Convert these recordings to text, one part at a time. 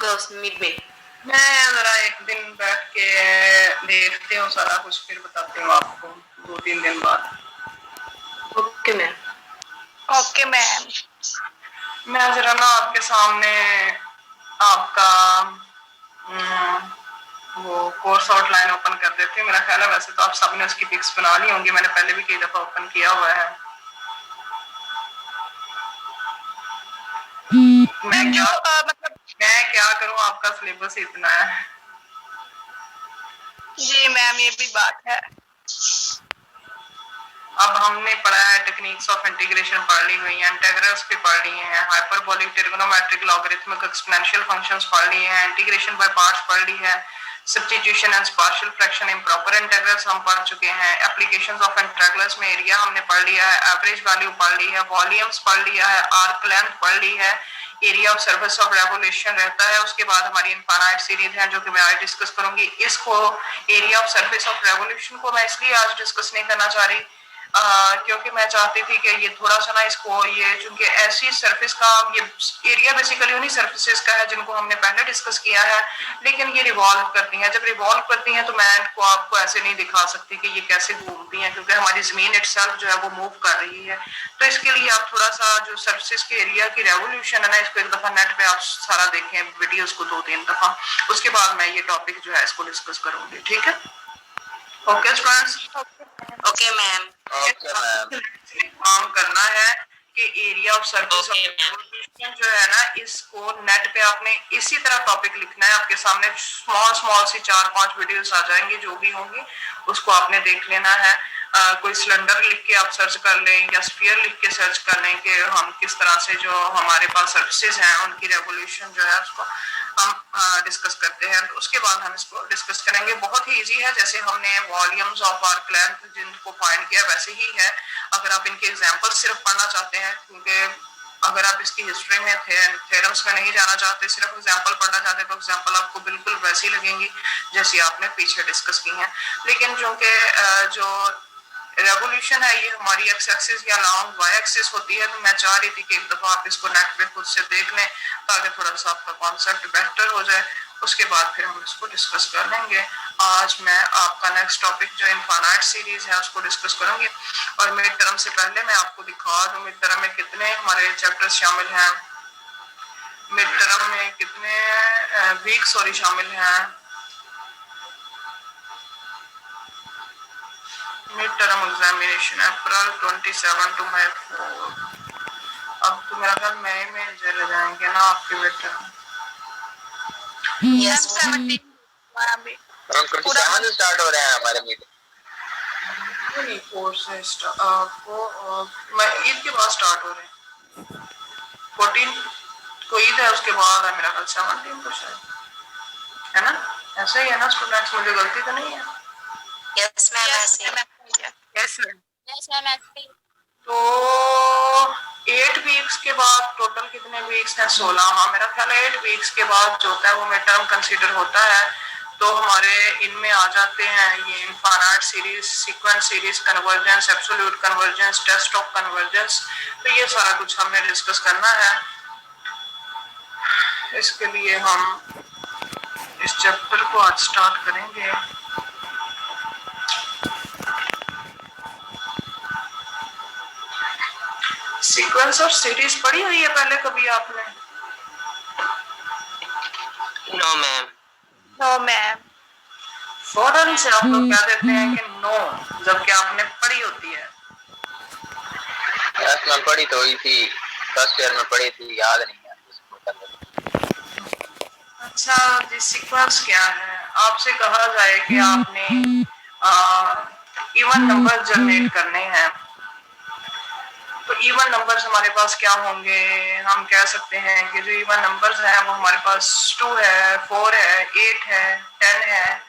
होगा उस मिड में? मैं जरा एक दिन बैठ के देखती हूँ सारा कुछ, फिर बताती हूँ आपको 2-3 दिन बाद। Okay ma'am. Okay ma'am. मैं जरा ना आपके सामने आपका वो कोर्स आउटलाइन ओपन कर देती हूँ। मेरा ख्याल है वैसे तो आप सबने उसकी पिक्स बना ली होंगी, मैंने पहले भी कई दफा ओपन किया हुआ है। मैं क्या करूँ, आपका सिलेबस इतना है। जी मैम, ये भी बात है। अब हमने पढ़ा है टेक्निक्स ऑफ इंटीग्रेशन पढ़ ली हुई है, इंटीग्रल्स भी पढ़ लिए हैं, hyperbolic, trigonometric, logarithmic, exponential functions पढ़ लिए हैं, इंटीग्रेशन बाय पार्ट्स पढ़ ली है, substitution and partial fraction, improper integrals हम पढ़ चुके हैं, एप्लीकेशंस ऑफ इंटीग्रल्स में एरिया हमने पढ़ लिया है, एवरेज वैल्यू पढ़ ली है, वॉल्यूम्स पढ़ लिया है, आर्क लेंथ पढ़ ली है, area of surface of revolution रहता है। उसके बाद हमारी इनफाइनाइट सीरीज है जो कि मैं आज डिस्कस करूंगी। इसको area of surface of revolution को मैं इसलिए आज डिस्कस नहीं करना चाह रही क्योंकि मैं चाहती थी कि ये थोड़ा सा ना इसको, ये चूंकि ऐसी सरफेस का, ये एरिया बेसिकली उन्हीं सरफेसेस का है जिनको हमने पहले डिस्कस किया है, लेकिन ये रिवॉल्व करती हैं। जब रिवॉल्व करती हैं तो मैं इनको आपको ऐसे नहीं दिखा सकती कि ये कैसे घूमती हैं, क्योंकि हमारी जमीन इटसेल्फ जो है वो मूव कर रही है। तो इसके लिए आप थोड़ा सा जो सरफेस के एरिया की रेवोल्यूशन है ना, इसको एक दफा नेट पे आप सारा देखें, वीडियोस को 2-3 दफा, उसके बाद मैं ये टॉपिक जो है इसको डिस्कस करूंगी। ठीक है, ओके स्टूडेंट्स? Okay ma'am. काम करना है कि area of surface of revolution जो है ना, इसको नेट पे आपने इसी तरह टॉपिक लिखना है। आपके सामने स्मॉल सी 4-5 वीडियोस आ जाएंगी, जो भी होंगी उसको आपने देख लेना है। कोई सिलेंडर लिख के आप सर्च कर लें या स्फीयर लिख के सर्च कर लें कि हम किस तरह से जो हमारे पास सर्फेसेस हैं उनकी रेवोल्यूशन जो है उसको हम डिस्कस करते हैं। तो उसके बाद हम इसको डिस्कस करेंगे। बहुत ही इजी है, जैसे हमने वॉल्यूम्स ऑफ आर्क लेंथ जिनको फाइंड किया वैसे ही है। अगर आप इनके एग्जांपल सिर्फ पढ़ना चाहते हैं, क्योंकि अगर आप इसकी हिस्ट्री में थ्योरम्स में नहीं जाना चाहते, सिर्फ एग्जांपल पढ़ना चाहते, तो एग्जांपल आपको बिल्कुल वैसी लगेंगी जैसी आपने पीछे डिस्कस की हैं। लेकिन चूंकि जो रेवोल्यूशन है ये हमारी एक्स एक्सिस या लॉन्ग वाई एक्सिस होती है, तो मैं चाह रही थी कि एक दफा आप इसको नेट पे खुद से देख लें ताकि थोड़ा सा आपका कॉन्सेप्ट बेहतर हो जाए। उसके बाद फिर हम इसको डिस्कस कर लेंगे। आज मैं आपका नेक्स्ट टॉपिक जो इनफाइनाइट सीरीज है उसको डिस्कस करूंगी। और मिड टर्म से पहले मैं आपको दिखा दूं मिड टर्म में कितने हमारे चैप्टर्स शामिल हैं, मिड टर्म में कितने वीक शामिल हैं। Mid term examination April 27 to May 4। अब तो मेरा ख्याल मई में चले जाएंगे ना आपके मिड टर्म। यस 17 से स्टार्ट हो रहे हैं हमारे मीटिंग। नहीं, 4 से ईद के बाद स्टार्ट हो रहे हैं। 14 को ईद है, उसके बाद है मेरा ख्याल 17 को शायद, है ना? ऐसा ही है ना स्टूडेंट्स? मुझे गलती तो नहीं है? Yes ma'am. Yes ma'am. तो 8 वीक्स के बाद टोटल कितने वीक्स हैं? 16। हाँ, मेरा ख्याल है 8 वीक्स के बाद जो होता है वो मिड टर्म कंसीडर होता है। तो हमारे इनमें आ जाते हैं ये infinite series, sequence series, convergence, absolute convergence, test of convergence. तो ये सारा कुछ हमें डिस्कस करना है। इसके लिए हम इस चैप्टर को आज स्टार्ट करेंगे। सीक्वेंस और सीरीज पढ़ी हुई है पहले कभी आपने? No ma'am. No ma'am. फौरन से आप लोग कह देते हैं कि नो, जबकि आपने पढ़ी होती है। यस मैम, पढ़ी तो हुई थी, फर्स्ट ईयर में पढ़ी थी, याद नहीं है। अच्छा जी, सीक्वेंस क्या है? आपसे कहा जाए कि आपने इवन नंबर जनरेट करने हैं, तो इवन नंबर्स हमारे पास क्या होंगे? हम कह सकते हैं कि जो इवन नंबर्स हैं वो हमारे पास 2 है, 4 है, 8 है, 10 है,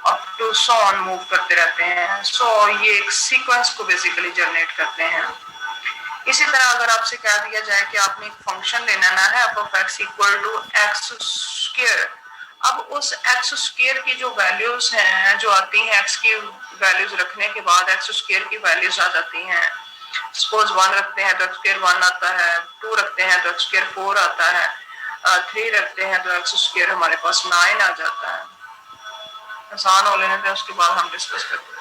up to so on move करते रहते हैं। सो ये एक सीक्वेंस को बेसिकली जनरेट करते हैं। इसी तरह अगर आपसे कह दिया जाए कि आपने एक फंक्शन लेना है f(x = x²), अब उस x² की जो वैल्यूज हैं जो आती हैं, x की वैल्यूज रखने के बाद x² की वैल्यूज आ जाती हैं। सपोज 1 रखते हैं तो x² 1 आता है, 2 रखते हैं तो x² 4 आता है। 3 रखते हैं तो एक्स स्क्वायर हमारे पास 9 आ जाता है। आसान हो लेने पे उसके बाद हम डिस्कस करते हैं।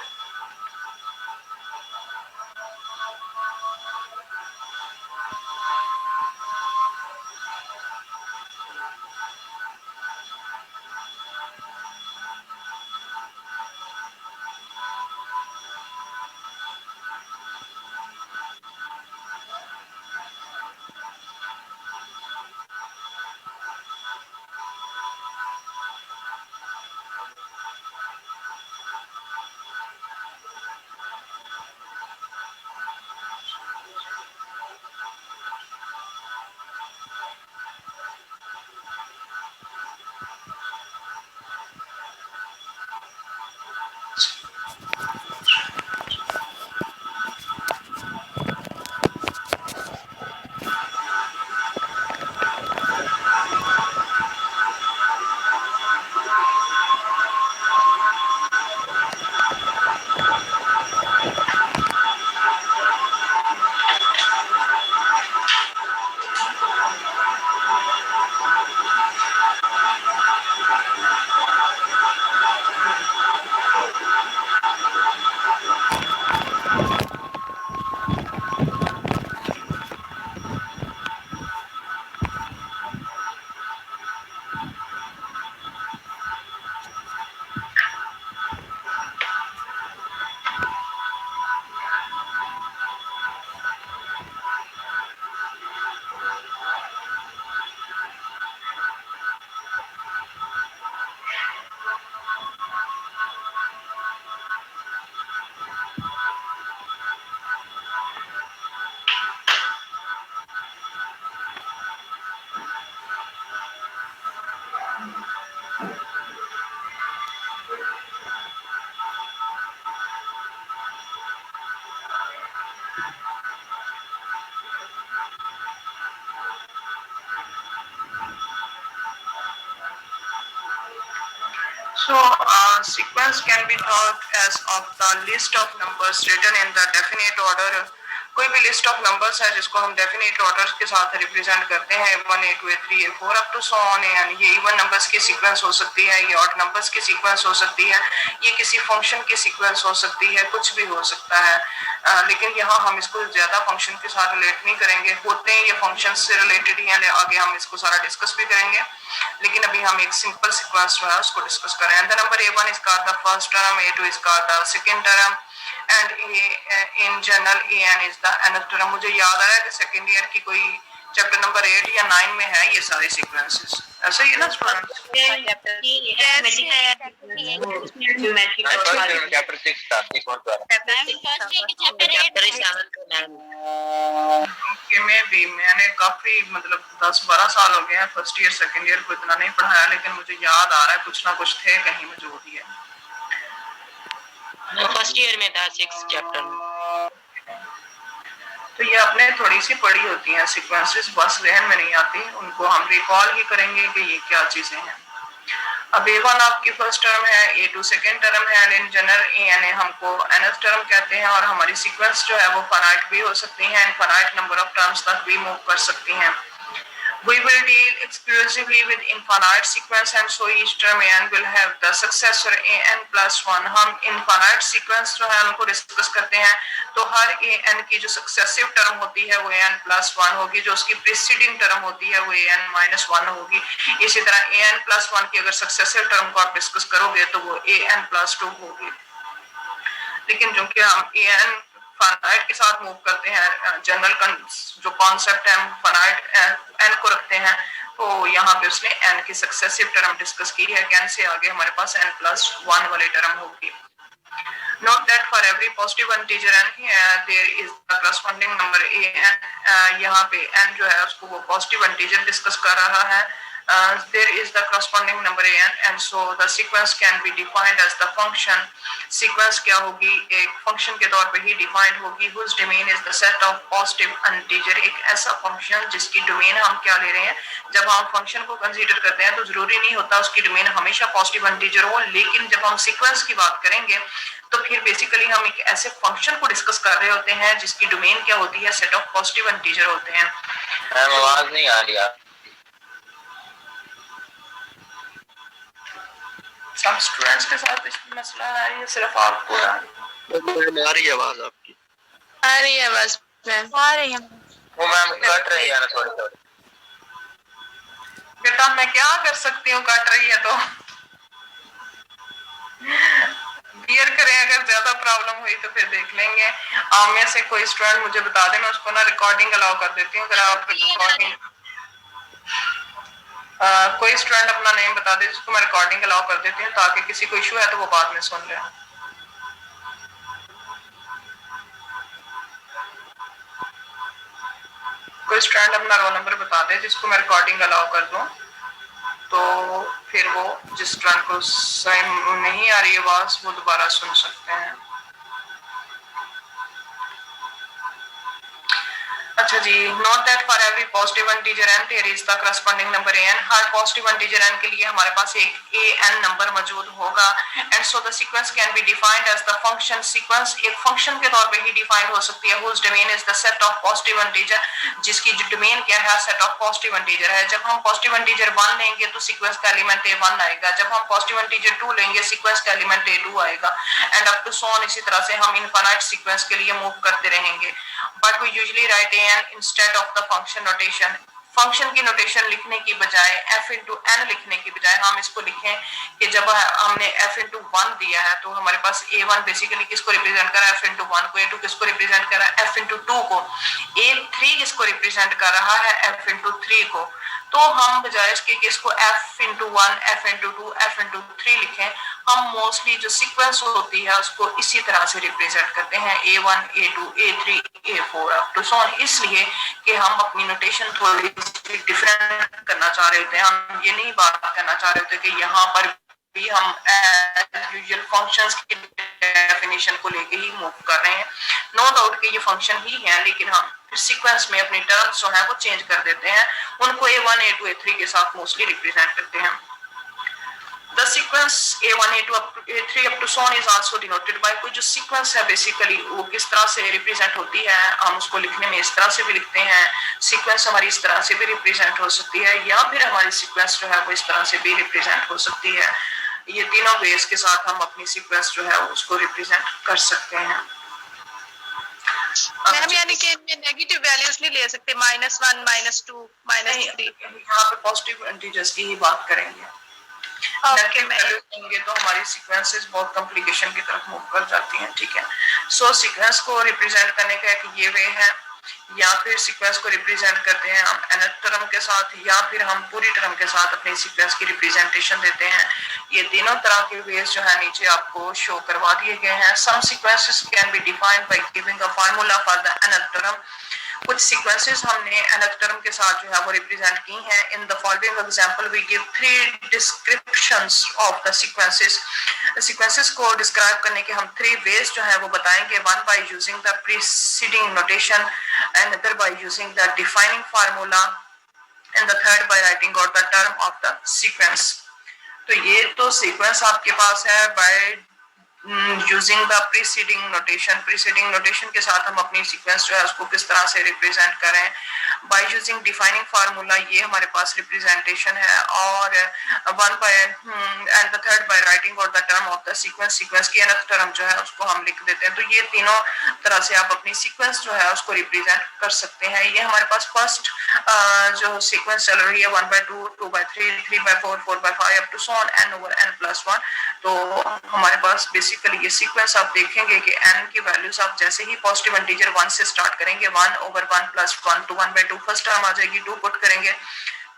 So, sequence can be thought as of the list of numbers written in the definite order. कोई भी लिस्ट ऑफ नंबर्स है जिसको हम डेफिनेट ऑर्डर के साथ रिप्रेजेंट करते हैं, 1 A 2 A 3 A 4 up to so on. ये इवन नंबर्स की सीक्वेंस हो सकती है, ये ऑड नंबर्स की सीक्वेंस हो सकती है, ये किसी फंक्शन की सीक्वेंस हो सकती है, कुछ भी हो सकता है। लेकिन यहाँ हम इसको ज्यादा फंक्शन के साथ रिलेट नहीं करेंगे, होते हैं ये फंक्शन से रिलेटेड ही है, आगे हम इसको सारा डिस्कस भी करेंगे, लेकिन अभी हम एक सिंपल सीक्वेंस जो है उसको डिस्कस करें। The number A1 is called the first term, A2 is called the second term, and in general AN is the nth term। मुझे याद आ रहा है कि सेकेंड ईयर की कोई चैप्टर नंबर 8 या 9 में है ये सारे सीक्वेंसेस, ऐसा ही है ना स्टूडेंट्स? चैप्टर 6 था, 6 1 कि मैंने काफी मतलब 10-12 साल हो गए हैं फर्स्ट ईयर सेकंड ईयर को इतना नहीं पढ़ाया, लेकिन मुझे याद आ रहा है कुछ ना कुछ थे कहीं में जो भी है। फर्स्ट ईयर में था 6 चैप्टर में। तो ये आपने थोड़ी सी पढ़ी होती हैं सीक्वेंसेस, बस जहन में नहीं आती, उनको हम रिकॉल ही करेंगे कि ये क्या चीजें हैं। अब A1 आपकी फर्स्ट टर्म है, A2 सेकेंड टर्म है, इन जनरल AN हमको nth टर्म कहते हैं, और हमारी सीक्वेंस जो है वो फाइनाइट भी हो सकती है, इनफाइनाइट नंबर ऑफ टर्म्स तक भी मूव कर सकती हैं। We will deal exclusively with infinite sequence, and so each term AN will have the successor AN plus 1। हम infinite sequence जो है उनको डिस्कस करते हैं, तो हर AN की जो सक्सेसिव टर्म होती है वो AN plus 1 होगी, जो उसकी प्रीसीडिंग टर्म होती है वो AN minus 1 होगी। इसी तरह AN plus 1 की अगर सक्सेसिव टर्म को आप डिस्कस करोगे तो वो AN plus 2 होगी। लेकिन जो कि हम AN फाइनाइट के साथ मूव करते हैं, जनरल जो कॉन्सेप्ट है हम फाइनाइट n को रखते हैं, तो यहाँ पे उसने n की सक्सेसिव टर्म डिस्कस की है, n से आगे हमारे पास n plus 1 वाली टर्म होगी। Note that for every positive integer n there is the corresponding number an। यहाँ पे n जो है उसको वो पॉजिटिव इंटीजर डिस्कस कर रहा है। There is the corresponding number an, and so the sequence can be defined as the function। sequence क्या होगी, एक फंक्शन के तौर पे ही डिफाइंड होगी, whose domain is the set of positive integer। एक ऐसा फंक्शन जिसकी डोमेन हम क्या ले रहे हैं, जब हम फंक्शन को कंसीडर करते हैं तो जरूरी नहीं होता उसकी डोमेन हमेशा पॉजिटिव इंटीजर हो, लेकिन जब हम सीक्वेंस की बात करेंगे तो फिर बेसिकली हम एक ऐसे फंक्शन को डिस्कस कर रहे होते हैं जिसकी डोमेन क्या होती है, सेट ऑफ पॉजिटिव इंटीजर होते हैं। आवाज नहीं आ रही। सब स्टूडेंट्स के साथ इसमें मसला आ रही है, सिर्फ आपको आ रही है? आ रही है आवाज आपकी? आ रही है बस मैम, आ रही है। वो मैम कट रही है ना थोड़ी थोड़ी। बेटा मैं क्या कर सकती हूँ, कट रही है तो बियर करें, अगर ज्यादा प्रॉब्लम हुई तो फिर देख लेंगे। आप में से कोई स्टूडेंट मुझे बता दें, मैं उसको ना रिकॉर्डिंग अलाउ कर देती हूँ। अगर आप रिकॉर्डिंग कोई स्टूडेंट अपना नेम बता दे जिसको मैं रिकॉर्डिंग अलाउ कर देती हूँ, ताकि किसी को इशू है तो वो बाद में सुन ले। कोई स्टूडेंट अपना रोल नंबर बता दे जिसको मैं रिकॉर्डिंग अलाउ कर दूं, तो फिर वो जिस स्टूडेंट को सही नहीं आ रही आवाज वो दोबारा सुन सकते हैं। अच्छा जी, note that for every positive integer n there is the corresponding number an। हर पॉजिटिव इंटीजर n के लिए हमारे पास एक an नंबर मौजूद होगा। And so the sequence can be defined as the function. Sequence एक फंक्शन के तौर पे ही डिफाइंड हो सकती है, whose domain is the set of positive integer, जिसकी जो डोमेन क्या है, सेट ऑफ पॉजिटिव इंटीजर है। जब हम पॉजिटिव इंटीजर 1 लेंगे तो सीक्वेंस का एलिमेंट a1 आएगा, जब हम पॉजिटिव इंटीजर 2 लेंगे सीक्वेंस का एलिमेंट a2 आएगा, and up to so on. इसी तरह से हम इनफाइनाइट सीक्वेंस के लिए मूव करते रहेंगे। But we usually write an instead of the function notation. Function की नोटेशन लिखने की बजाय f इंटू n लिखने की बजाय हम इसको लिखें कि जब हमने f इंटू 1 दिया है तो हमारे पास a1 बेसिकली किसको रिप्रेजेंट कर रहा है, f इंटू 1 को, a2 किसको रिप्रेजेंट कर रहा है, f इंटू 2 को, a3 किसको रिप्रेजेंट कर रहा है, f इंटू 3 को। तो हम बजाय इसके कि इसको f into 1, f into 2, f into 3 लिखें, हम मोस्टली जो सीक्वेंस होती है उसको इसी तरह से रिप्रेजेंट करते हैं, a1, a2, a3, a4 up to so on. इसलिए कि हम अपनी नोटेशन थोड़ी डिफरेंट करना चाह रहे होते हैं। हम ये नहीं बात करना चाह रहे होते कि यहाँ पर भी हम यूजुअल फंक्शंस की डेफिनेशन को लेके ही मूव कर रहे हैं। नो डाउट कि ये फंक्शन ही है, लेकिन हम सीक्वेंस में अपनी टर्म्स जो है वो चेंज कर देते हैं, उनको a1, a2, a3 के साथ मोस्टली रिप्रेजेंट करते हैं। The sequence a1, a2, a3 up to so on is also denoted by कोई जो सीक्वेंस है बेसिकली वो किस तरह से रिप्रेजेंट होती है, हम उसको लिखने में इस तरह से भी लिखते हैं। सीक्वेंस हमारी इस तरह से भी रिप्रेजेंट हो सकती है, या फिर हमारी सीक्वेंस जो है वो इस तरह से भी रिप्रेजेंट हो सकती है। ये तीनों वेज के साथ हम अपनी सीक्वेंस जो है उसको रिप्रेजेंट कर सकते हैं। मैम यानी कि इनमें नेगेटिव वैल्यूज नहीं ले सकते, -1, -2, -3? यहाँ पे पॉजिटिव इंटीजर्स की ही बात करेंगे। तो हमारी सीक्वेंसेस बहुत कॉम्प्लिकेशन की तरफ मूव कर जाती हैं। ठीक है, सो सीक्वेंस को रिप्रेजेंट करने का एक ये वे है, या फिर सीक्वेंस को रिप्रेजेंट करते हैं हम nth टर्म के साथ, या फिर हम पूरी टर्म के साथ अपनी सीक्वेंस की रिप्रेजेंटेशन देते हैं। ये तीनों तरह के वेज जो है नीचे आपको शो करवा दिए गए हैं। Some sequences can be defined by giving a formula for the nth term. कुछ सीक्वेंसेस हमने nth टर्म के साथ जो है वो रिप्रेजेंट की हैं। In the following example we give 3 descriptions of the sequences. Sequences को डिस्क्राइब करने के हम 3 वेज जो है वो बताएंगे। One by using the preceding notation, another by using the defining formula, and the third by writing out the term of the sequence। तो ये तो सीक्वेंस आपके पास है bye using the preceding notation. Preceding notation के साथ हम अपनी sequence जो है उसको किस तरह से रिप्रेजेंट करें। बाय यूजिंग डिफाइनिंग फार्मूला, ये हमारे पास रिप्रेजेंटेशन है। और one by and the third by writing out the term of the sequence. Sequence की nth टर्म जो है उसको हम लिख देते हैं। तो ये तीनों तरह से आप अपनी सीक्वेंस जो है उसको रिप्रेजेंट कर सकते हैं। ये हमारे पास फर्स्ट जो सीक्वेंस चल रही है 1/2, 2/3, 3/4, 4/5 up to so on n over n+1। तो हमारे पास बेसिकली ये सीक्वेंस आप देखेंगे कि n की वैल्यूज आप जैसे ही पॉजिटिव इंटीजर 1 से स्टार्ट करेंगे, 1/1+1 तो 1/2 फर्स्ट टर्म आ जाएगी, 2 पुट करेंगे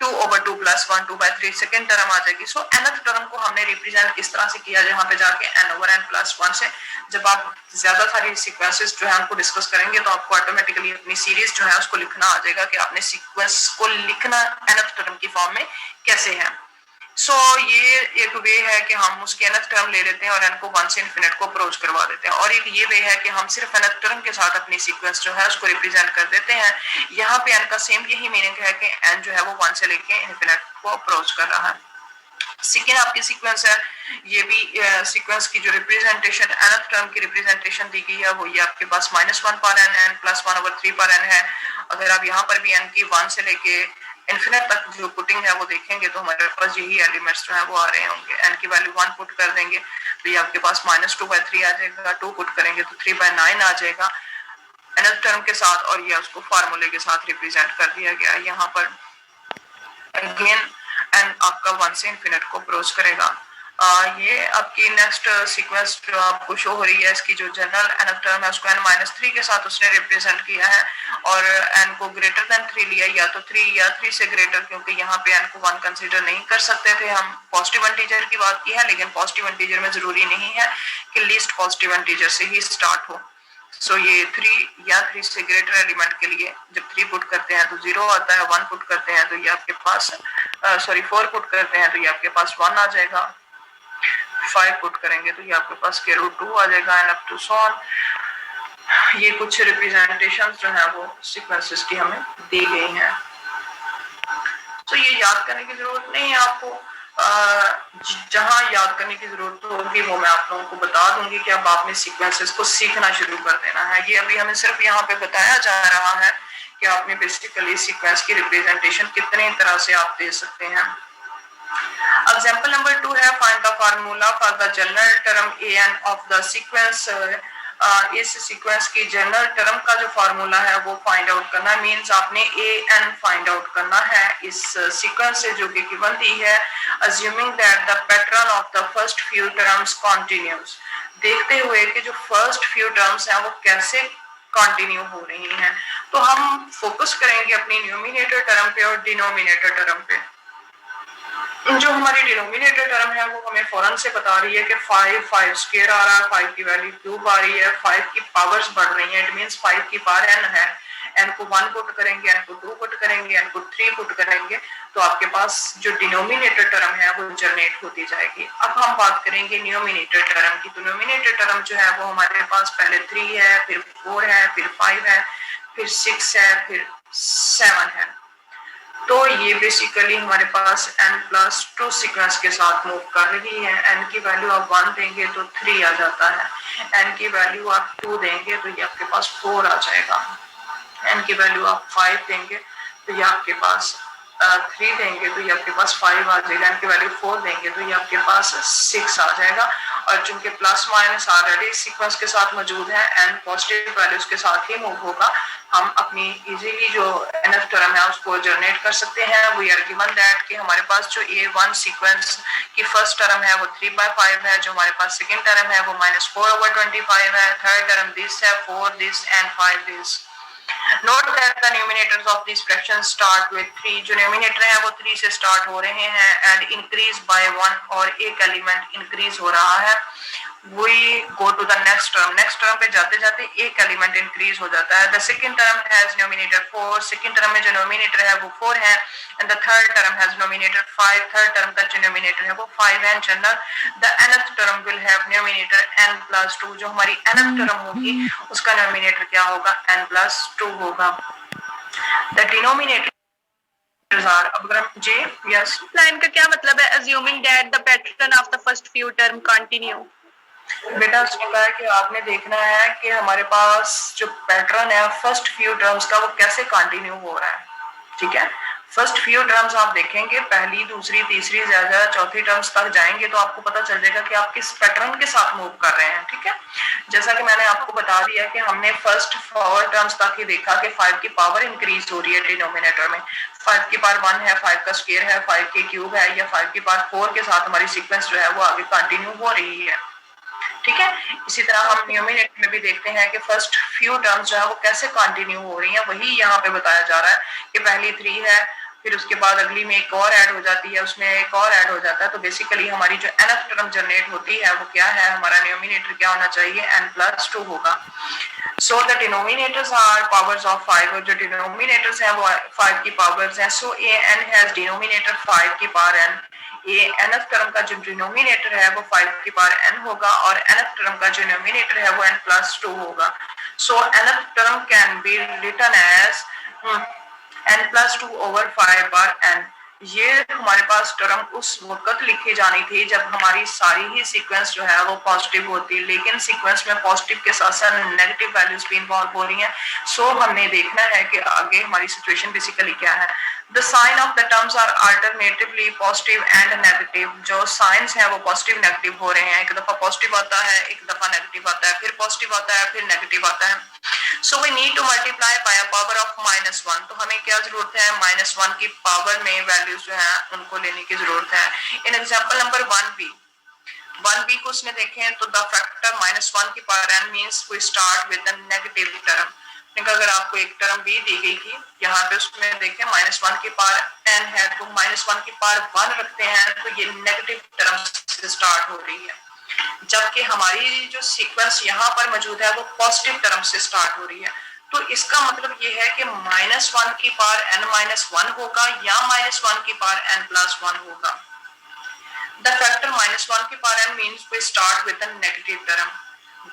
2/2+1 2/3 सेकेंड टर्म आ जाएगी। सो nth टर्म को हमने रिप्रेजेंट किस तरह से किया, जहाँ पे जाके n ओवर n+1 से। जब आप ज्यादा सारी सीक्वेंसेस जो है उनको डिस्कस करेंगे तो आपको ऑटोमेटिकली अपनी सीरीज जो है उसको लिखना आ जाएगा कि आपने सीक्वेंस को लिखना nth टर्म की फॉर्म में कैसे है। सो ये एक वे है कि हम उसके nth टर्म ले लेते हैं और n को 1 से इन्फिनिट को अप्रोच करवा देते हैं। और एक ये वे है कि हम सिर्फ nth टर्म के साथ अपनी सीक्वेंस जो है उसको रिप्रेजेंट कर देते हैं। यहाँ पे n का सेम यही मीनिंग है कि n जो है वो 1 से लेके इन्फिनिट को अप्रोच कर रहा है। सेकेंड आपकी सीक्वेंस है, ये भी सीक्वेंस की जो रिप्रेजेंटेशन nth टर्म की रिप्रेजेंटेशन दी गई है वो ये आपके पास -1 पर n, n+1/3 पर n है। अगर आप यहाँ पर भी n की 1 से लेके इन्फिनिट तक जो पुटिंग है वो देखेंगे तो हमारे पास यही एलिमेंट्स जो है वो आ रहे होंगे। n की वैल्यू 1 पुट कर देंगे तो ये आपके पास -2/3 आ जाएगा, 2 पुट करेंगे तो 3/9 आ जाएगा nth टर्म के साथ, और ये उसको फार्मूले के साथ रिप्रेजेंट कर दिया गया है यहाँ पर। अगेन n आपका 1 से इन्फिनिट को अप्रोच करेगा। ये आपकी नेक्स्ट सीक्वेंस जो आपको शो हो रही है, इसकी जो जनरल nth टर्म है उसको n-3 के साथ उसने रिप्रेजेंट किया है, और n को ग्रेटर देन 3 लिया, या तो 3 या 3 से ग्रेटर, क्योंकि यहाँ पे n को 1 कंसीडर नहीं कर सकते थे हम। पॉजिटिव इंटीजर की बात की है, लेकिन पॉजिटिव इंटीजर में जरूरी नहीं है कि लीस्ट पॉजिटिव इंटीजर से ही स्टार्ट हो। सो ये 3 या 3 से ग्रेटर एलिमेंट के लिए जब 3 पुट करते हैं तो 0 आता है, 1 पुट करते हैं तो ये आपके पास 4 पुट करते हैं तो ये आपके पास 1 आ जाएगा, 5 पुट करेंगे तो ये आपके पास के रूट 2 आ जाएगा, and up to so on. ये कुछ रिप्रेजेंटेशन जो है वो सीक्वेंसेस की हमें दी गई हैं। तो ये याद करने की जरूरत नहीं है आपको, जहां याद करने की जरूरत होगी वो मैं आप लोगों को बता दूंगी कि अब आपने सीक्वेंसेस को सीखना शुरू कर देना है। ये अभी हमें सिर्फ यहाँ पे बताया जा रहा है कि आपने बेसिकली सीक्वेंस की रिप्रेजेंटेशन कितने तरह से आप दे सकते हैं। एग्जांपल नंबर 2 है, find the formula for the general term an of the sequence. इस सीक्वेंस की जनरल टर्म का जो फार्मूला है वो फाइंड आउट करना, मींस आपने an फाइंड आउट करना है इस सीक्वेंस से जो कि गिवन दी है, assuming that the pattern of the first few terms continuous, देखते हुए कि जो फर्स्ट फ्यू टर्म्स हैं वो कैसे कंटिन्यू हो रही हैं। तो हम फोकस करेंगे अपनी न्यूमिनेटर टर्म पे और डिनोमिनेटर टर्म पे। जो हमारी डिनोमिनेटर टर्म है वो हमें फौरन से बता रही है कि 5 स्क्वायर आ रहा है, 5 की वैल्यू क्यूब आ रही है, 5 की पावर्स बढ़ रही हैं, इट मींस 5 की पावर n है। n को 1 पुट करेंगे, n को 2 पुट करेंगे, n को 3 पुट करेंगे तो आपके पास जो डिनोमिनेटर टर्म है वो जनरेट होती जाएगी। अब हम बात करेंगे न्यूमिनेटर टर्म की। तो न्यूमिनेटर टर्म जो है वो हमारे पास पहले 3 है, फिर 4 है, फिर 5 है, फिर 6 है, फिर 7 है। तो ये बेसिकली हमारे पास n+2 सीक्वेंस के साथ मूव कर रही है। n की वैल्यू आप 1 देंगे तो 3 आ जाता है, n की वैल्यू आप 2 देंगे तो ये आपके पास 4 आ जाएगा, n की वैल्यू आप 5 देंगे तो ये आपके पास 3 देंगे तो ये आपके पास 5 आ जाएगा, n की वैल्यू 4 देंगे तो ये आपके पास 6 आ जाएगा। और चूंकि प्लस माइनस ऑलरेडी सीक्वेंस के साथ मौजूद है, n पॉजिटिव वैल्यूज के साथ ही मूव होगा, हम अपनी इजीली जो nth टर्म है उसको जनरेट कर सकते हैं। वी आर गिवन दैट कि हमारे पास जो a1 सीक्वेंस की फर्स्ट टर्म है वो 3/5 है, जो हमारे पास सेकंड टर्म है वो -4/25 है, थर्ड टर्म दिस है, 4 this and 5 this. Note that the numerators of these fractions start with 3, जो न्यूमिनेटर है वो 3 से स्टार्ट हो रहे हैं and increase by 1, और एक एलिमेंट इंक्रीज हो रहा है। We go to the next term, next term पे जाते जाते एक एलिमेंट इंक्रीज हो जाता है। The second term has numerator 4, second term में जो नोमिनेटर है वो 4 है, and the third term has numerator 5, third term का जो नोमिनेटर है वो 5 है। General the nth term will have numerator n+2, जो हमारी nth टर्म होगी उसका नोमिनेटर क्या होगा, n+2 होगा। The denominator yes, लाइन का क्या मतलब है, assuming that the pattern of the first few term continue? बेटा उसने कहा कि आपने देखना है कि हमारे पास जो पैटर्न है फर्स्ट फ्यू टर्म्स का वो कैसे कंटिन्यू हो रहा है। ठीक है, फर्स्ट फ्यू टर्म्स आप देखेंगे, पहली दूसरी तीसरी ज्यादा चौथी टर्म्स तक जाएंगे तो आपको पता चल जाएगा कि आप किस पैटर्न के साथ मूव कर रहे हैं। ठीक है, जैसा कि मैंने आपको बता दिया कि हमने फर्स्ट 4 टर्म्स तक ही देखा कि 5 की पावर इंक्रीज हो रही है डिनोमिनेटर में, 5 की पावर 1 है, 5 का स्क्वायर है, 5 के क्यूब है, या 5 की पावर 4 के साथ हमारी सीक्वेंस जो है वो आगे कंटिन्यू हो रही है। ठीक है, इसी तरह हम न्यूमिनेटर में भी देखते हैं कि फर्स्ट फ्यू टर्म्स जो है वो कैसे कंटिन्यू हो रही हैं, वही यहाँ पे बताया जा रहा है कि पहली 3 है, फिर उसके बाद अगली में एक और ऐड हो जाती है, उसमें एक और ऐड हो जाता है। तो बेसिकली हमारी जो nth टर्म जनरेट होती है वो क्या है, हमारा न्यूमिनेटर क्या होना चाहिए, n+2 होगा। So the denominators are powers of 5, और जो डिनोमिनेटर्स हैं वो 5 की पावर्स हैं। सो an हैज डिनोमिनेटर 5 की पावर n, ये nth टर्म का जो डिनोमिनेटर है वो 5 की पावर n होगा, और nth टर्म का जो डिनोमिनेटर है वो n+2 होगा। So nth term can be written as n+2 over 5 bar n, ये हमारे पास टर्म उस वक्त लिखी जानी थी जब हमारी सारी ही सीक्वेंस जो है वो पॉजिटिव होती, लेकिन सीक्वेंस में पॉजिटिव के साथ साथ नेगेटिव वैल्यूज भी इन्वॉल्व हो रही हैं। सो हमने देखना है कि आगे हमारी सिचुएशन बेसिकली क्या है। The sign of the terms are alternatively positive and negative। जो साइंस है वो पॉजिटिव नेगेटिव हो रहे हैं, एक दफा पॉजिटिव आता है, एक दफा नेगेटिव आता है, फिर पॉजिटिव आता है, फिर नेगेटिव आता है। So we need to multiply by a power of -1। तो हमें क्या जरूरत है, -1 की पावर में वैल्यूज जो है उनको लेने की जरूरत है। इन एग्जांपल नंबर 1b को उसने देखे हैं तो द फैक्टर -1 की power n means we start with the negative term. अगर आपको एक टर्म b दी गई थी, यहाँ पे उसमें देखें -1 की पावर n है, तो -1 की पावर 1 रखते हैं तो ये नेगेटिव टर्म से स्टार्ट हो रही है, जबकि हमारी जो सीक्वेंस यहाँ पर मौजूद है वो पॉजिटिव टर्म से स्टार्ट हो रही है। तो इसका मतलब ये है कि -1 की पावर n-1 होगा या -1 की पावर n+1 होगा। The factor -1 की power n means we start with a negative term।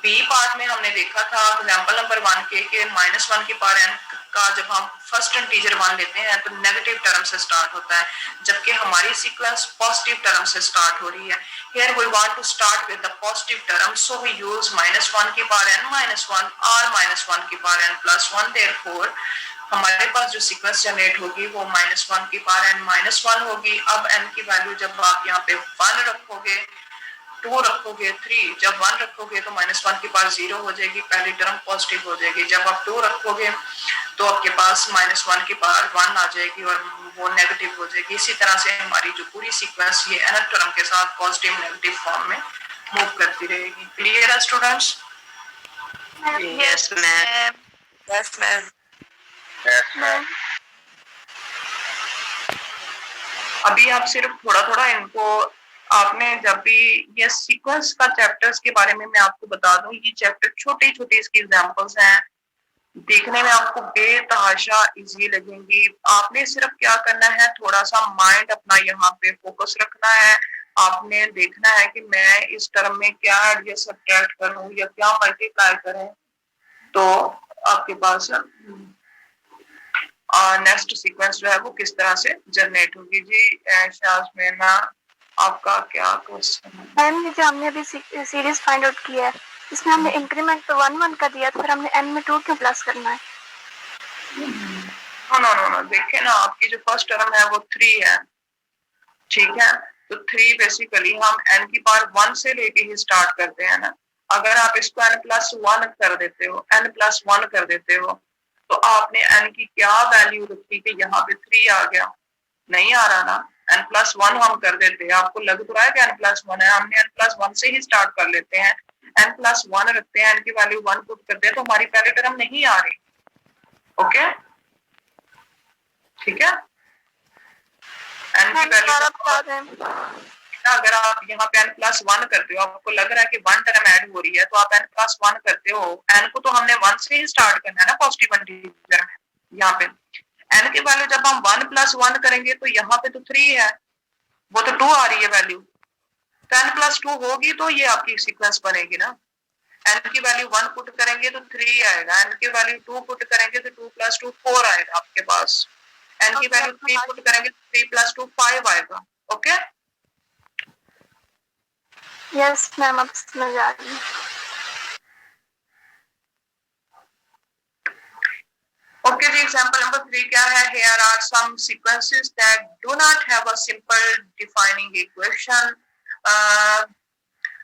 B part में हमने देखा था एग्जांपल नंबर 1 के कि -1 की पावर n का जब हम फर्स्ट इंटीजर 1 लेते हैं तो नेगेटिव टर्म से स्टार्ट होता है, जबकि हमारी सीक्वेंस पॉजिटिव टर्म से स्टार्ट हो रही है। Here we want to start with the positive term, so we use -1 की पावर n-1 और -1 की पावर n+1। Therefore हमारे पास जो सीक्वेंस जनरेट होगी वो -1 की पावर n-1 होगी। अब n की वैल्यू जब आप यहाँ पे 1 रखोगे, 2 रखोगे, 3, जब 1 रखोगे तो -1 की पावर 0 हो जाएगी, पहली टर्म पॉजिटिव हो जाएगी। जब आप 2 रखोगे तो आपके पास -1 की पावर 1 आ जाएगी और वो नेगेटिव हो जाएगी। इसी तरह से हमारी जो पूरी सीक्वेंस ये nth टर्म के साथ पॉजिटिव नेगेटिव फॉर्म में मूव करती रहेगी। क्लियर है students? Yes ma'am. Yes ma'am. अभी आप सिर्फ थोड़ा थोड़ा इनको, आपने जब भी ये सीक्वेंस का चैप्टर्स के बारे में मैं आपको बता दूं, ये चैप्टर छोटे छोटे इसकी एग्जांपल्स हैं, देखने में आपको बेतहाशा इजी लगेंगी। आपने सिर्फ क्या करना है, थोड़ा सा माइंड अपना यहाँ पे फोकस रखना है। आपने देखना है कि मैं इस टर्म में क्या ऐड या सब्ट्रैक्ट करूं या क्या मल्टीप्लाई करें, तो आपके पास नेक्स्ट सीक्वेंस जो है वो किस तरह से जनरेट होगी। जी शाज़मीना, आपका क्या क्वेश्चन है? मैम जो हमने अभी सीरीज फाइंड आउट की है, इसमें हमने इंक्रीमेंट तो 1 का दिया, तो फिर हमने n में 2 क्यों प्लस करना है? नो, देखिए ना, आपकी जो फर्स्ट टर्म है वो 3 है, ठीक है, तो 3 बेसिकली हम n की पावर 1 से लेके ही स्टार्ट करते हैं ना। अगर आप इसको n+1 कर देते हो, n+1 कर देते हो, तो आपने n की क्या वैल्यू रखी कि यहाँ पे 3 आ गया? नहीं आ रहा ना। n+1 हम कर देते हैं, आपको लग तो रहा है कि n+1 है, हमने n+1 से ही स्टार्ट कर लेते हैं, n+1 रखते हैं, n की वैल्यू 1 पुट करते हैं, तो हमारी पहले टर्म नहीं आ रही। ओके, ठीक है। n की वैल्यू अगर आप यहाँ पे n+1 करते हो, आपको लग रहा है कि 1 टर्म ऐड हो रही है, तो आप n+1 करते हो। n को तो हमने 1 से ही स्टार्ट करना है ना पॉजिटिव इंटीजर में। यहाँ पे n की वैल्यू जब हम 1+1 करेंगे तो यहाँ पे तो 3 है, वो तो 2 आ रही है वैल्यू, तो n+2 होगी, तो ये आपकी सीक्वेंस बनेगी ना। n की वैल्यू 1 पुट करेंगे तो 3 आएगा, n की वैल्यू 2 पुट करेंगे तो 2+2 4 आएगा आपके पास, n की वैल्यू 3 पुट करेंगे तो 3+2 5 आएगा। ओके, यस मैम, अब समझ आ रही है। Okay, the example number 3 क्या है? Here are some sequences that do not have a simple defining equation.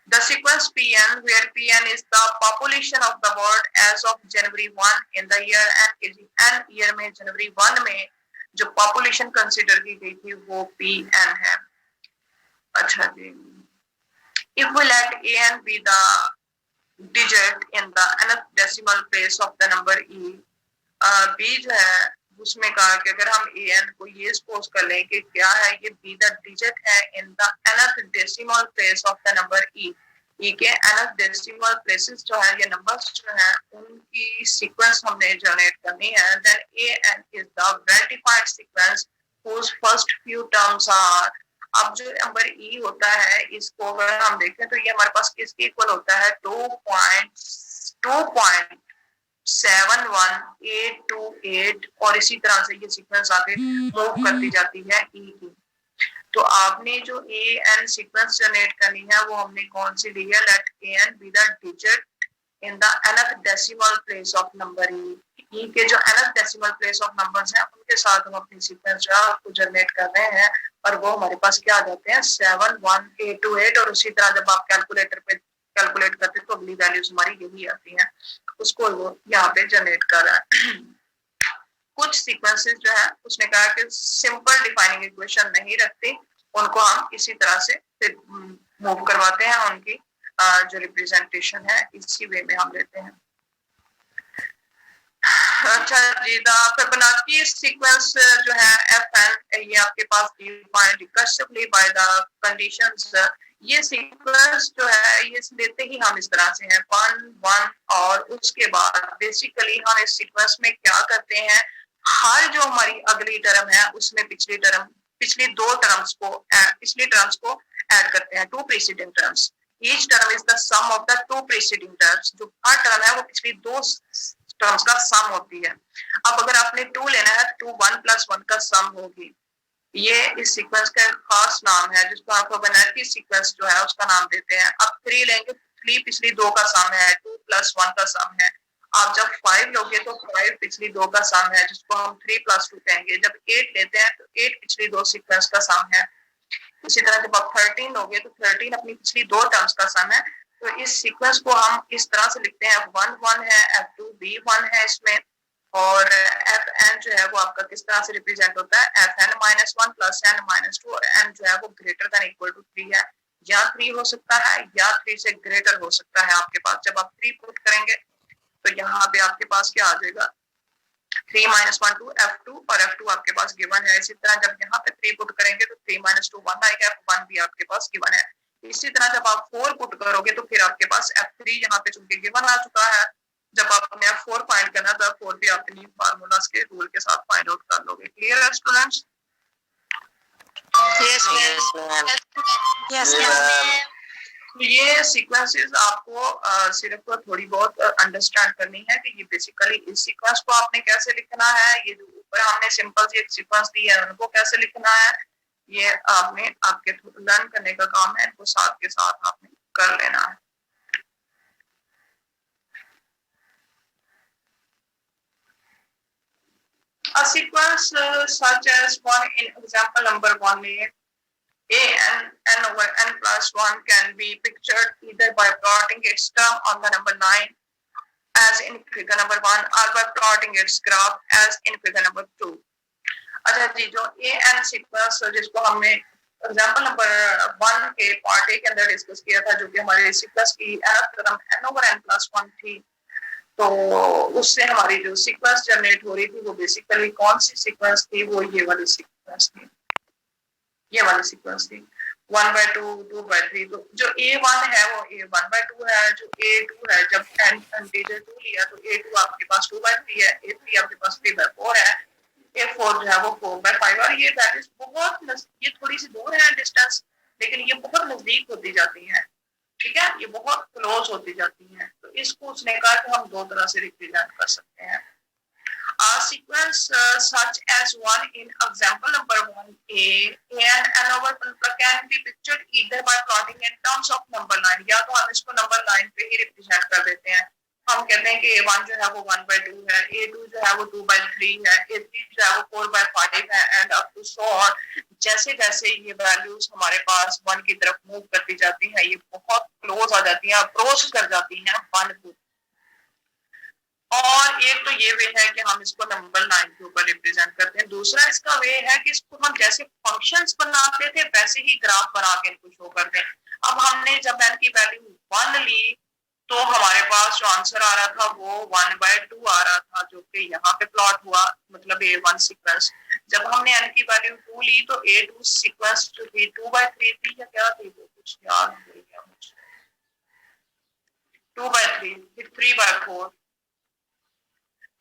The sequence Pn, where Pn is the population of the world as of January 1 in the year n year में January 1 में जो population consider की गई थी वो Pn है। अच्छा जी, if we let an be the digit in the nth decimal place of the number e, B जो है उसमें कहा कि अगर हम an को ये सपोज कर लें कि क्या है, ये बी द डिजिट है इन the nth decimal place of the number e के nth डेसिमल प्लेसेस जो है, ये नंबर्स जो हैं उनकी सीक्वेंस हमने जनरेट करनी है। Then an is the well defined sequence whose first few terms are। अब जो नंबर e होता है, इसको अगर हम देखें तो ये हमारे पास किसके इक्वल होता है? 2.2 7 1 8 2 8 और इसी तरह से ये सीक्वेंस आगे मूव करती जाती है ई की। तो आपने जो ए एन सीक्वेंस जनरेट करनी है वो हमने कौन सी ली है, let a n be the digit in the nth decimal place of number e के जो nth decimal place of numbers हैं उनके साथ हम अपनी सीक्वेंस जो है आपको जनरेट कर रहे हैं और वो हमारे पास क्या आ जाते हैं 7 1 8 2 8 और उसी तरह जब आप कैलकुलेटर पे कैलकुलेट करते हैं तो अगली वैल्यूज हमारी यही आती हैं, उसको वो यहाँ पे जनरेट कर रहा है। कुछ सीक्वेंसेस जो है उसने कहा कि सिंपल डिफाइनिंग इक्वेशन नहीं रखती, उनको हम इसी तरह से फिर मूव करवाते हैं, उनकी जो रिप्रेजेंटेशन है इसी वे में हम लेते हैं। अच्छा जी, द फिबोनाची सीक्वेंस जो है एफ एन ये आपके पास defined recursively by the conditions. ये सीक्वेंस जो है ये लेते ही हम इस तरह से हैं 1 1 और उसके बाद बेसिकली हम इस सीक्वेंस में क्या करते हैं, हर जो हमारी अगली टर्म है उसमें पिछली दो टर्म्स को पिछली टर्म्स को ऐड करते हैं, two preceding terms. Each term is the sum of the two preceding terms. जो हर टर्म है वो पिछली दो टर्म्स का सम होती है। अब अगर आपने 2 लेना है तो 1 + 1 का सम होगी। ये इस सीक्वेंस का एक खास नाम है जिसको आप फिबोनाची सीक्वेंस जो है उसका नाम देते हैं। अब 3 लेंगे, 3 पिछली दो का सम है, 2 + 1 का सम है। आप जब 5 लोगे तो 5 पिछली दो का सम है जिसको हम 3 + 2 कहेंगे। जब 8 लेते हैं तो 8 पिछली दो सीक्वेंस का सम है। इसी तरह जब आप 13 लोगे तो 13 अपनी पिछली दो टर्म्स का सम है। तो इस सीक्वेंस को हम इस तरह से लिखते हैं, F1 1 है, F2 B1 है इसमें, और Fn जो है वो आपका किस तरह से रिप्रेजेंट होता है, Fn -1 + n -2 और n जो है वो ग्रेटर देन इक्वल टू 3 है, या 3 हो सकता है या 3 से ग्रेटर हो सकता है आपके पास। जब आप 3 पुट करेंगे तो यहाँ पे आपके पास क्या आ जाएगा, 3 - 1 2 F2 और F2 आपके पास गिवन है। इसी तरह जब यहाँ पे 3 पुट करेंगे तो 3 - 2 1 आएगा, F1 भी आपके पास गिवन है। इसी तरह जब आप 4 पुट करोगे तो फिर आपके पास F3 यहाँ पे चूंकि गिवन आ चुका है, जब आपने F4 फाइंड करना तो F4 भी अपनी फार्मूलास के रूल के साथ फाइंड आउट कर लोगे। क्लियर है students? Yes, Yes, ma'am. yes, ये सीक्वेंसेस आपको सिर्फ थोड़ी बहुत अंडरस्टैंड करनी है कि ये बेसिकली इस सीक्वेंस को आपने कैसे लिखना है, ये जो ऊपर हमने सिंपल सी एक सीक्वेंस दी है उनको कैसे लिखना है, ये आपने आपके लर्न करने का काम है, इनको साथ के साथ आपने कर लेना है। A sequence such as one in example number 1 में n/n + 1 can be pictured either by plotting its term on the number line as in figure number 1 or by plotting its graph as in figure number 2। अच्छा जी, जो an sequence जिसको हमने example number 1 के part A के अंदर discuss किया था, जो कि हमारे सीक्वेंस की टर्म n/n + 1 थी, तो उससे हमारी जो सीक्वेंस जनरेट हो रही थी वो बेसिकली कौन सी सीक्वेंस थी, वो ये वाली सीक्वेंस थी, ये वाली सीक्वेंस थी 1/2 2/3। तो जो A1 है वो A1/2 है, जो A2 है जब इंटीजर 2 लिया तो A2 आपके पास 2/3 है, A3 आपके पास 3/4 है, A4 जो है वो 4/5। और ये वैल्यूज बहुत ये थोड़ी सी दूर है डिस्टेंस, लेकिन ये बहुत नजदीक होती जाती है, ठीक है, ये बहुत क्लोज होती जाती है। तो इसको उसने कहा कि हम दो तरह से रिप्रेजेंट कर सकते हैं। A sequence such as one in example number 1a and n/n can be pictured either by plotting in terms of number line, या तो हम इसको नंबर लाइन पे ही रिप्रेजेंट कर देते हैं। हम कहते हैं कि A1 जो है वो 1/2 है, A2 जो है वो 2/3 है, A3 जो है वो 4/5 है, and up to so on. जैसे जैसे ये वैल्यूज हमारे पास 1 की तरफ मूव करती जाती हैं, ये बहुत क्लोज आ जाती हैं, अप्रोच कर जाती हैं 1 को। और एक तो ये वे है कि हम इसको नंबर लाइन के ऊपर रिप्रेजेंट करते हैं। दूसरा इसका वे है कि इसको हम जैसे फंक्शंस बनाते थे वैसे ही ग्राफ बना के इनको शो कर दें। अब हमने जब n की वैल्यू 1 ली तो हमारे पास जो आंसर आ रहा था वो 1/2 आ रहा था, जो कि यहाँ पे प्लॉट हुआ, मतलब A1 सीक्वेंस। जब हमने n की वैल्यू 2 ली तो A2 सीक्वेंस जो थी 2/3 थी या क्या थी, वो कुछ याद नहीं गया मुझे, 2/3 फिर 3/4।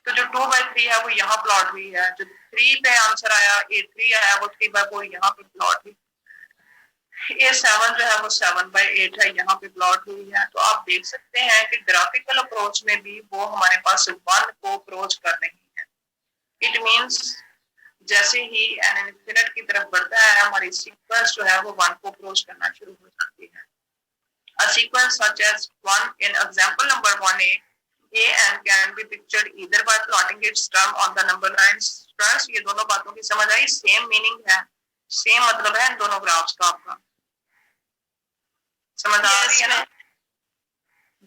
तो जो 2/3 है वो यहाँ प्लॉट हुई है, जो 3 पे आंसर आया A3 आया वो 3/4 यहाँ पे प्लॉट हुई। A7 जो है वो 7/8 है, यहाँ पे प्लॉट हुई है। तो आप देख सकते हैं कि ग्राफिकल अप्रोच में भी वो हमारे पास 1 को अप्रोच कर रही है। इट मीन्स जैसे ही n इनफिनिट की तरफ बढ़ता है हमारी सीक्वेंस जो है वो 1 को अप्रोच करना शुरू हो जाती है। A sequence such as 1 in example number 1a, an can be pictured either by plotting its term on the number lines. Friends, ये दोनों बातों की समझ आई? सेम मीनिंग है, सेम मतलब है इन दोनों ग्राफ्स का। आपका समझ आ रही है ना?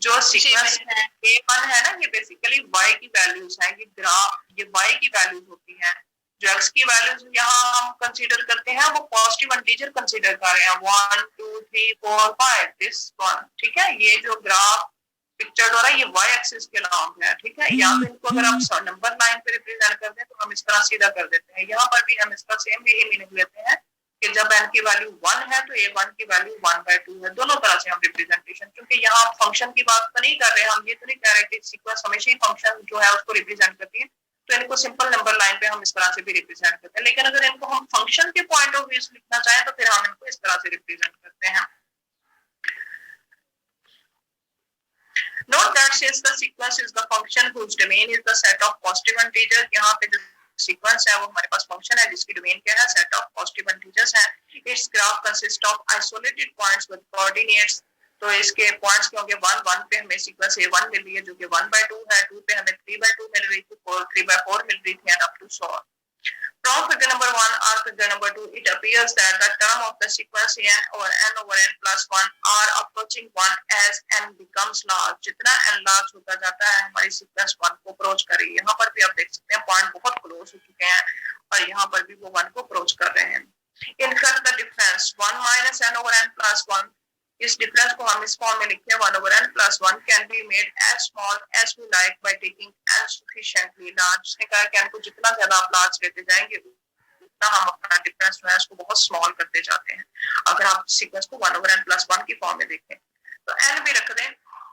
जो सीक्वेंस है A1 है ना, ये बेसिकली y की वैल्यूज है। ये ग्राफ, ये y की वैल्यूज होती है। जो x की वैल्यूज यहाँ हम कंसीडर करते हैं वो पॉजिटिव इंटीजर कंसीडर कर रहे हैं, 1 2 3 4 5 दिस वन। ठीक है, ये जो ग्राफ पिक्चर्ड हो रहा है ये y एक्सिस के लॉन्ग है। ठीक है, यहाँ पे इनको अगर आप नंबर लाइन पे रिप्रेजेंट करते हैं तो हम इस तरह सीधा कर देते हैं। यहाँ पर भी हम इसका सेम भी मीनिंग लेते हैं कि जब n की वैल्यू 1 है तो A1 की वैल्यू 1/2 है। दोनों तरह से हम रिप्रेजेंटेशन, क्योंकि यहाँ फंक्शन की बात तो नहीं कर रहे, हम ये तो नहीं कह रहे कि सीक्वेंस हमेशा ही फंक्शन जो है उसको रिप्रेजेंट करती है, तो इनको सिंपल नंबर लाइन पे हम इस तरह से भी रिप्रेजेंट करते हैं। लेकिन अगर इनको हम फंक्शन के पॉइंट ऑफ व्यू से लिखना चाहें तो फिर हम इनको इस तरह से रिप्रेजेंट करते हैं। Note that since the sequence is the function whose domain is the set of positive integers, यहाँ पे जो सीक्वेंस है वो हमारे पास फंक्शन है जिसकी डोमेन क्या है, सेट ऑफ पॉजिटिव इंटीजर्स है। It's graph consist of isolated points with coordinates. तो इसके पॉइंट्स के होंगे 1 1 पे हमें सीक्वेंस A1 मिल रही है जो कि 1/2 है, 2 पे हमें 3/2 मिल रही थी, 4 3/4 मिल रही थी, and up to so on. From figure number 1 or figure number 2, it appears that the term of the sequence n over n plus 1 are approaching 1 as n becomes large. जितना n large होता जाता है हमारी sequence 1 को approach कर रही है। यहाँ पर भी आप देख सकते हैं पॉइंट बहुत क्लोज हो चुके हैं और यहाँ पर भी वो 1 को अप्रोच कर रहे हैं। In fact, the difference 1 minus n over n plus 1, इस डिफरेंस को हम इस फॉर्म में लिखते हैं 1 over n plus 1 can be made as small as we like by taking n sufficiently large. इसने कहा कि n को जितना ज्यादा आप लार्ज लेते जाएंगे उतना हम अपना डिफरेंस जो है उसको बहुत स्मॉल करते जाते हैं। अगर आप सीक्वेंस को 1 over n plus 1 की फॉर्म में देखें तो n भी रख दें,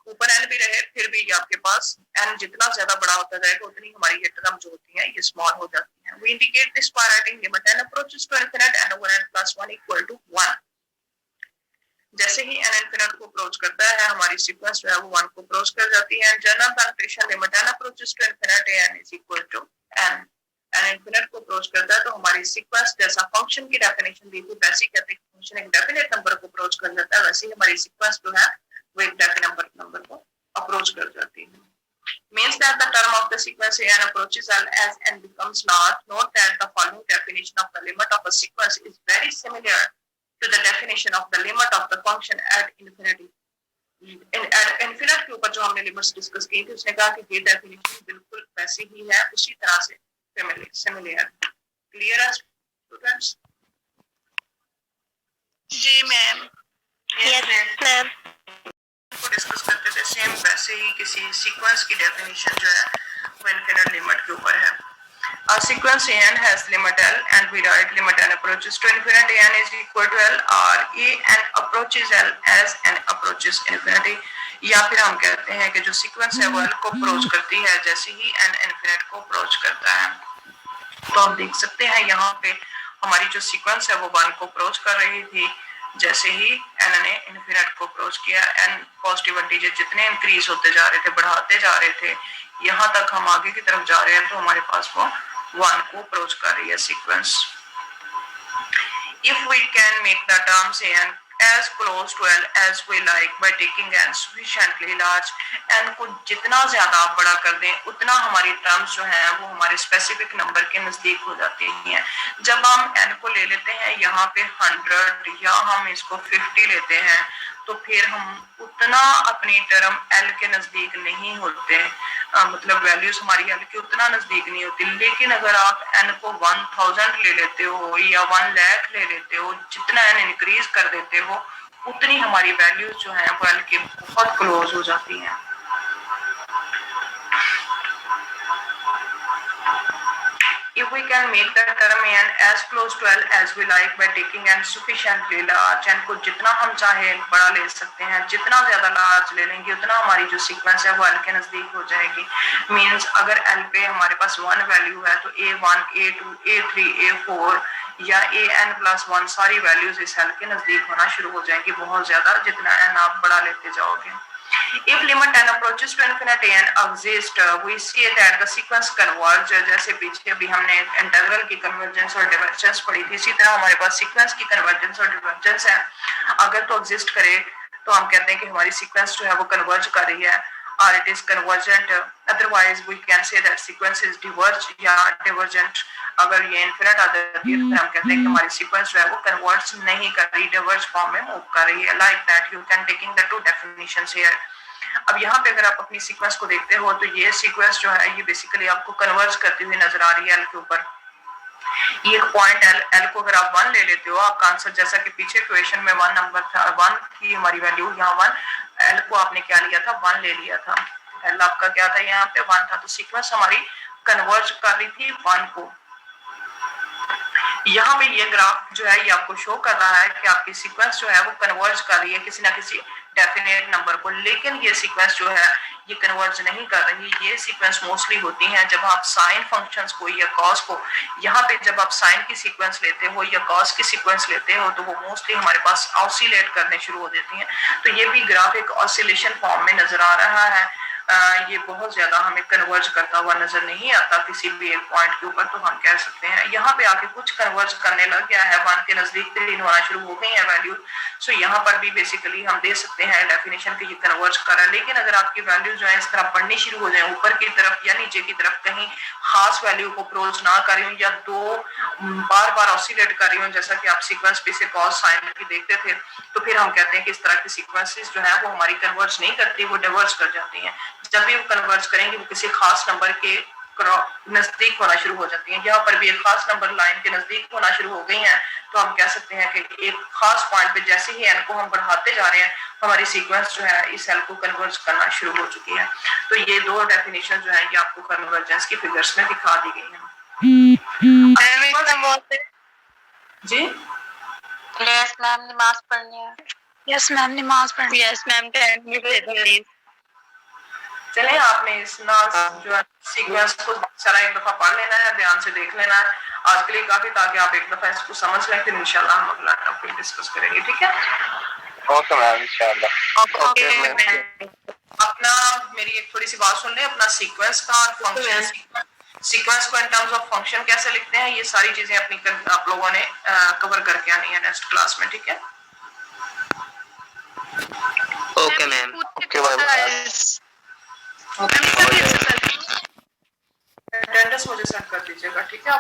ऊपर n भी रहे, फिर भी आपके पास n जितना ज्यादा बड़ा होता जाएगा उतनी हमारी ये टर्म जो होती है ये स्मॉल हो जाती है। We indicate this by writing limit n approaches to infinite n over n plus 1 equal to 1. जैसे ही n इनफिनिट को अप्रोच करता है हमारी सीक्वेंस जो है वो 1 को अप्रोच कर जाती है। General condition limit n approaches to infinite n is equal to n infinite को अप्रोच करता है तो हमारी सीक्वेंस जैसा फंक्शन की डेफिनेशन दी थी वैसे कहते हैं फंक्शन एक डेफिनेट नंबर को अप्रोच कर जाता है, वैसे ही हमारी सीक्वेंस जो है वो एक डेफिनेट नंबर को अप्रोच कर जाती है। Means that the term of the sequence n approaches L as n becomes large. Note that the following definition of the limit of a sequence is very similar to the definition of the limit of the function at infinity. At infinite के ऊपर जो हमने limits discuss की थी उसने कहा कि ये डेफिनेशन बिल्कुल वैसी ही है, उसी तरह से सिमिलर। क्लियर है स्टूडेंट्स? जी मैम। Yes, ma'am. को डिस्कस करते थे सेम वैसे ही किसी सीक्वेंस की डेफिनेशन जो है वो इनफिनिट लिमिट के ऊपर है। A sequence n has limit L and we write limit n approaches to infinity n is equal to L or n approaches L as n approaches infinity, या फिर हम कहते हैं कि जो सीक्वेंस है वो L को अप्रोच करती है जैसे ही n इनफिनिट को अप्रोच करता है। तो आप देख सकते हैं यहाँ पे हमारी जो सीक्वेंस है वो 1 को अप्रोच कर रही थी, जैसे ही n ने इनफिनिट को अप्रोच किया n पॉजिटिव इंटीजर जितने इंक्रीज होते जा रहे थे, बढ़ाते जा रहे थे, यहाँ तक हम आगे की तरफ जा रहे हैं तो हमारे पास वो 1 को अप्रोच कर रही है sequence. If we can make the terms n as close to L as we like by taking n sufficiently large, n को जितना ज्यादा आप बड़ा कर दें उतना हमारी टर्म्स जो हैं वो हमारे स्पेसिफिक नंबर के नजदीक हो जाती हैं। जब हम n को ले लेते हैं यहाँ पे 100 या हम इसको 50 लेते हैं तो फिर हम उतना अपनी टर्म L के नजदीक नहीं होते, मतलब वैल्यूज हमारी L के उतना नजदीक नहीं होती। लेकिन अगर आप n को 1000 ले लेते हो या 1 लाख ले लेते हो, जितना n इंक्रीज कर देते हो उतनी हमारी वैल्यूज जो हैं वो L के बहुत क्लोज हो जाती हैं। If we can make the term n as close to L as we like by taking n sufficiently large, n को जितना हम चाहे बड़ा ले सकते हैं, जितना ज्यादा लार्ज ले लेंगे उतना हमारी जो सीक्वेंस है वो L के नजदीक हो जाएगी। मींस अगर L पे हमारे पास 1 वैल्यू है तो A1, A2, A3, A4 या an+1 सारी वैल्यूज इस एल के नजदीक होना शुरू हो जाएंगी बहुत ज्यादा, जितना n आप बढ़ा लेते जाओगे। If limit n approaches to infinity and exist, we see that the sequence converge। जैसे पीछे अभी हमने इंटीग्रल की कन्वर्जेंस और डिवर्जेंस पढ़ी थी, इसी तरह हमारे पास सीक्वेंस की कन्वर्जेंस और डिवर्जेंस है। अगर तो एग्जिस्ट करे तो हम कहते हैं कि हमारी सीक्वेंस जो है वो कन्वर्ज कर रही है, और it is convergent. Otherwise we can say that sequence is diverge या डिवर्जेंट। अगर ये इनफिनिट आ जाती है तो फिर हम कहते हैं कि हमारी सीक्वेंस जो है वो कन्वर्ज नहीं कर रही, डिवर्ज फॉर्म में मूव कर रही है। Like that you can taking the two definitions here. अब यहाँ पे अगर आप अपनी सीक्वेंस को देखते हो तो ये सीक्वेंस जो है ये बेसिकली आपको कन्वर्ज करती हुई नजर आ रही है एल के ऊपर। ये एक पॉइंट एल को अगर आप 1 ले लेते हो, आपका आंसर जैसा कि पीछे इक्वेशन में 1 नंबर था, 1 की हमारी वैल्यू, यहाँ 1, एल को आपने क्या लिया था, 1 ले लिया था। एल आपका क्या था, यहाँ पे 1 था, तो सीक्वेंस हमारी कन्वर्ज कर रही थी 1 को। यहाँ पे ये ग्राफ जो है ये आपको शो कर रहा है कि आपकी सीक्वेंस जो है वो कन्वर्ज कर रही है किसी ना किसी डेफिनेट नंबर को, लेकिन ये सीक्वेंस जो है ये कन्वर्ज नहीं कर रही। ये सीक्वेंस मोस्टली होती हैं जब आप साइन फंक्शंस को या कॉस को, यहाँ पे जब आप साइन की सीक्वेंस लेते हो या कॉस की सीक्वेंस लेते हो तो वो मोस्टली हमारे पास ऑसिलेट करने शुरू हो देती हैं। तो ये भी ग्राफ एक ऑसिलेशन फॉर्म में नजर आ रहा है। ये बहुत ज्यादा हमें कन्वर्ज करता हुआ नजर नहीं आता किसी भी एक पॉइंट के ऊपर, तो हम कह सकते हैं यहाँ पे आके कुछ कन्वर्ज करने लग गया है, 1 के नजदीक 3 होना शुरू हो गई है वैल्यू। सो यहाँ पर भी बेसिकली हम दे सकते हैं डेफिनेशन कि ये कन्वर्ज कर रहा है। लेकिन अगर आपकी वैल्यू जो है इस तरह बढ़नी शुरू हो जाए ऊपर की तरफ या नीचे की तरफ, कहीं खास वैल्यू को अप्रोच ना कर रही हूँ या बार बार ऑसिलेट कर रही हूँ, जैसा कि आप सीक्वेंस पे से कॉस साइन की देखते थे, तो फिर हम कहते हैं कि इस तरह की सीक्वेंसेस जो है वो हमारी कन्वर्ज नहीं करती, वो डिवर्ज कर जाती हैं। जब भी वो कन्वर्ज करेंगे वो किसी खास नंबर के नजदीक होना शुरू हो जाती हैं। यहाँ पर भी एक खास नंबर लाइन के नजदीक होना शुरू हो गई हैं, तो हम कह सकते हैं कि एक खास पॉइंट पे जैसे ही एन को हम बढ़ाते जा रहे हैं हमारी सीक्वेंस जो है इस एल को कन्वर्ज करना शुरू हो चुकी है। तो ये 2 डेफिनेशन जो है ये आपको कन्वर्जेंस की फिगर्स में दिखा दी गई है। जी यस मैम, नमाज पढ़नी है। यस मैम, नमाज पढ़नी है। यस मैम, 10 मिनट दे दो प्लीज। चले आपने इस ना जो है सीक्वेंस को सारा एक दफा पढ़ लेना है, ध्यान से देख लेना है आज के लिए काफी, ताकि आप एक दफा इसको समझ लें, फिर इंशाल्लाह हम अगला टॉपिक डिस्कस करेंगे। ठीक है, ओके मैम, इंशाल्लाह। Okay ma'am. अपना मेरी एक थोड़ी सी बात सुन ले, अपना सीक्वेंस का और फंक्शन, सीक्वेंस को इन टर्म्स ऑफ फंक्शन कैसे लिखते हैं, ये सारी चीजें अपनी आप लोगों ने कवर करके आनी है नेक्स्ट क्लास में। ठीक है, okay ma'am. Okay ma'am. Attendance मुझे सेंड कर दीजिएगा। ठीक है, आप